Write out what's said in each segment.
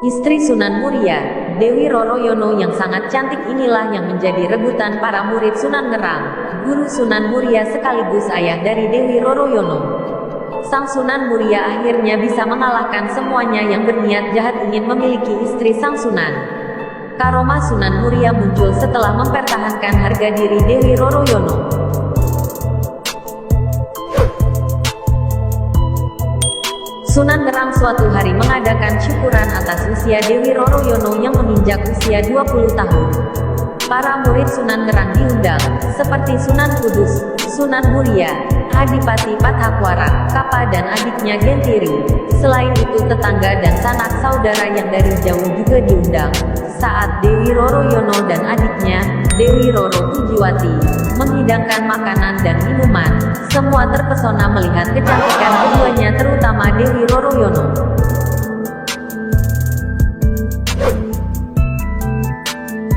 Istri Sunan Muria, Dewi Roroyono yang sangat cantik inilah yang menjadi rebutan para murid Sunan Ngerang. Guru Sunan Muria sekaligus ayah dari Dewi Roroyono. Sang Sunan Muria akhirnya bisa mengalahkan semuanya yang berniat jahat ingin memiliki istri Sang Sunan. Karomah Sunan Muria muncul setelah mempertahankan harga diri Dewi Roroyono. Sunan Ngerang suatu hari mengadakan syukuran atas usia Dewi Roroyono yang menginjak usia 20 tahun. Para murid Sunan Ngerang diundang, seperti Sunan Kudus, Sunan Muria, Adipati Pathakwara, Kapa dan adiknya Gentiri. Selain itu tetangga dan sanak saudara yang dari jauh juga diundang. Saat Dewi Roroyono dan adiknya, Dewi Roro Pujiwati, menghidangkan makanan dan minuman, semua terpesona melihat kecantikan keduanya terutama Dewi Roroyono.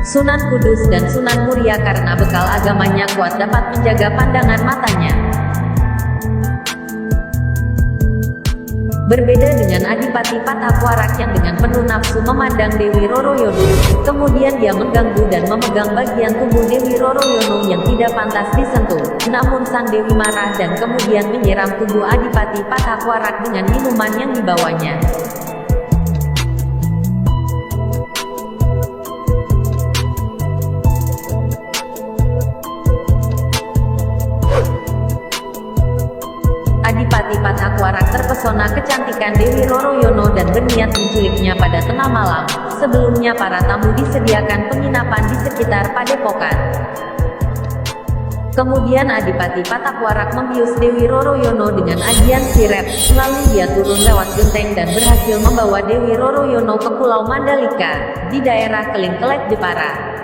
Sunan Kudus dan Sunan Muria karena bekal agamanya kuat dapat menjaga pandangan matanya. Berbeda dengan Adipati Pathakwara yang dengan penuh nafsu memandang Dewi Roroyono, kemudian dia mengganggu dan memegang bagian tubuh Dewi Roroyono yang tidak pantas disentuh. Namun sang Dewi marah dan kemudian menyiram tubuh Adipati Pathakwara dengan minuman yang dibawanya. Adipati Pathakwara terpesona kecantikan Dewi Roroyono dan berniat menculiknya pada tengah malam. Sebelumnya para tamu disediakan penginapan di sekitar padepokan. Kemudian Adipati Pathakwara membius Dewi Roroyono dengan ajian siret, lalu dia turun lewat genteng dan berhasil membawa Dewi Roroyono ke Pulau Mandalika, di daerah Kelingkelek Jepara.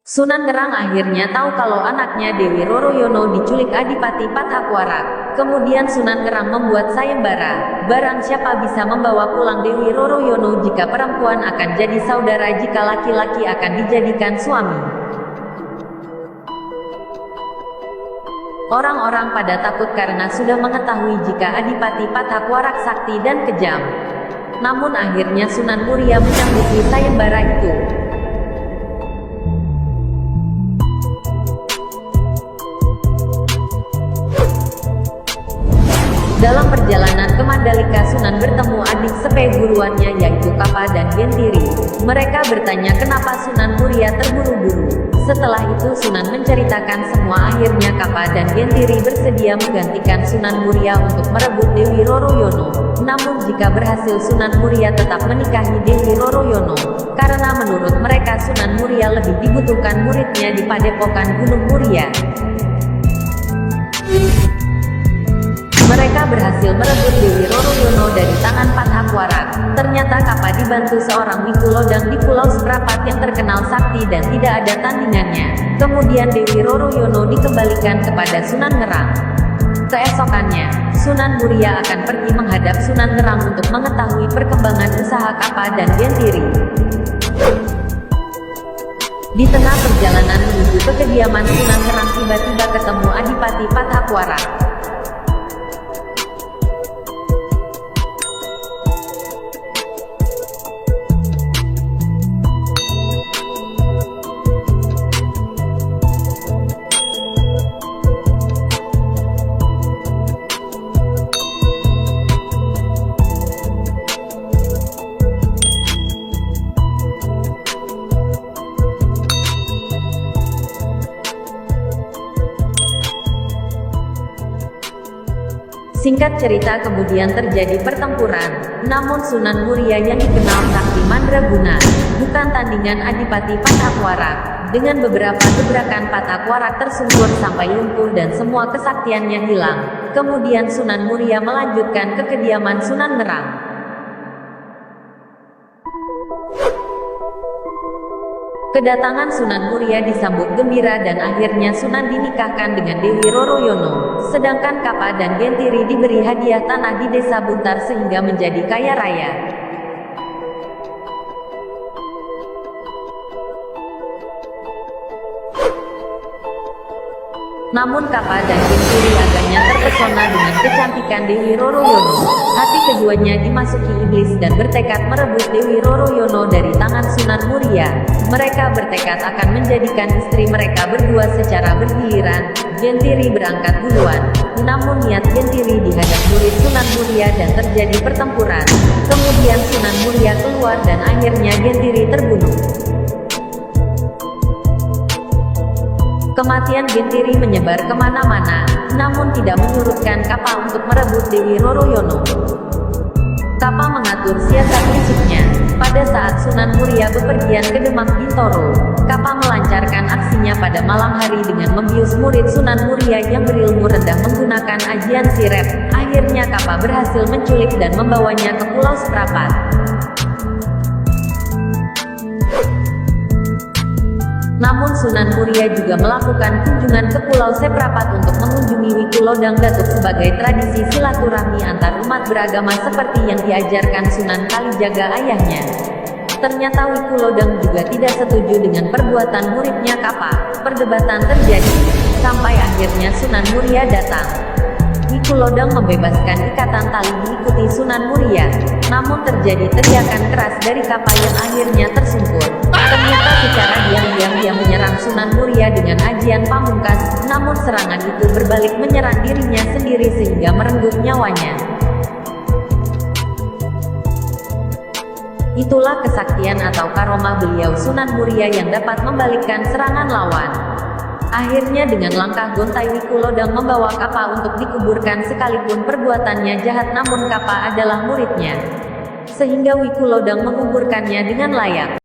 Sunan Ngerang akhirnya tahu kalau anaknya Dewi Roroyono diculik Adipati Pathakwara. Kemudian Sunan Ngerang membuat sayembara, barang siapa bisa membawa pulang Dewi Roroyono jika perempuan akan jadi saudara jika laki-laki akan dijadikan suami. Orang-orang pada takut karena sudah mengetahui jika Adipati Pathakwara sakti dan kejam. Namun akhirnya Sunan Muria menyanggupi sayembara itu. Dalam perjalanan ke Mandalika, Sunan bertemu adik sepeguruannya yaitu Kapa dan Gentiri. Mereka bertanya kenapa Sunan Muria terburu-buru. Setelah itu Sunan menceritakan semua. Akhirnya Kapa dan Gentiri bersedia menggantikan Sunan Muria untuk merebut Dewi Roroyono. Namun jika berhasil Sunan Muria tetap menikahi Dewi Roroyono. Karena menurut mereka Sunan Muria lebih dibutuhkan muridnya di padepokan Gunung Muria. Mereka berhasil merebut Dewi Roroyono dari tangan Pathakwara. Ternyata Kapa dibantu seorang Wiku Lodang di Pulau Seprapat yang terkenal sakti dan tidak ada tandingannya. Kemudian Dewi Roroyono dikembalikan kepada Sunan Ngerang. Keesokannya, Sunan Muria akan pergi menghadap Sunan Ngerang untuk mengetahui perkembangan usaha Kapa dan Gentiri. Di tengah perjalanan menuju ke kediaman Sunan Ngerang tiba-tiba ketemu Adipati Pathakwara. Singkat cerita kemudian terjadi pertempuran, namun Sunan Muria yang dikenal sakti mandraguna, bukan tandingan Adipati Pathakwara. Dengan beberapa gebrakan Pathakwara tersungkur sampai lumpuh dan semua kesaktiannya hilang. Kemudian Sunan Muria melanjutkan ke kediaman Sunan Ngerang. Kedatangan Sunan Muria disambut gembira dan akhirnya Sunan dinikahkan dengan Dewi Roroyono, sedangkan Kapa dan Gentiri diberi hadiah tanah di desa Buntar sehingga menjadi kaya raya. Namun Kapa dan Gentiri agaknya terpesona dengan kecantikan Dewi Roroyono. Hati keduanya dimasuki iblis dan bertekad merebut Dewi Roroyono dari tangan Sunan Muria. Mereka bertekad akan menjadikan istri mereka berdua secara bergiliran. Gentiri berangkat duluan. Namun niat Gentiri dihadap murid Sunan Muria dan terjadi pertempuran. Kemudian Sunan Muria keluar dan akhirnya Gentiri terbunuh. Kematian Gentiri menyebar kemana-mana, namun tidak menyurutkan Kapa untuk merebut Dewi Roroyono. Kapa mengatur siasat musuhnya. Pada saat Sunan Muria bepergian ke Demak Bintoro, Kapa melancarkan aksinya pada malam hari dengan membius murid Sunan Muria yang berilmu rendah menggunakan ajian sirep. Akhirnya Kapa berhasil menculik dan membawanya ke Pulau Seprapat. Namun Sunan Muria juga melakukan kunjungan ke Pulau Seprapat untuk mengunjungi Wiku Lodang Datuk sebagai tradisi silaturahmi antar umat beragama seperti yang diajarkan Sunan Kalijaga ayahnya. Ternyata Wiku Lodang juga tidak setuju dengan perbuatan muridnya Kapa. Perdebatan terjadi, sampai akhirnya Sunan Muria datang. Wiku Lodang membebaskan ikatan tali diikuti Sunan Muria. Namun terjadi teriakan keras dari Kapa yang akhirnya tersungkur. Ternyata secara diam-diam dia menyerang Sunan Muria dengan ajian pamungkas, namun serangan itu berbalik menyerang dirinya sendiri sehingga merenggut nyawanya. Itulah kesaktian atau karomah beliau Sunan Muria yang dapat membalikkan serangan lawan. Akhirnya dengan langkah gontai Wiku Lodang membawa Kapa untuk dikuburkan sekalipun perbuatannya jahat, namun Kapa adalah muridnya. Sehingga Wiku Lodang menguburkannya dengan layak.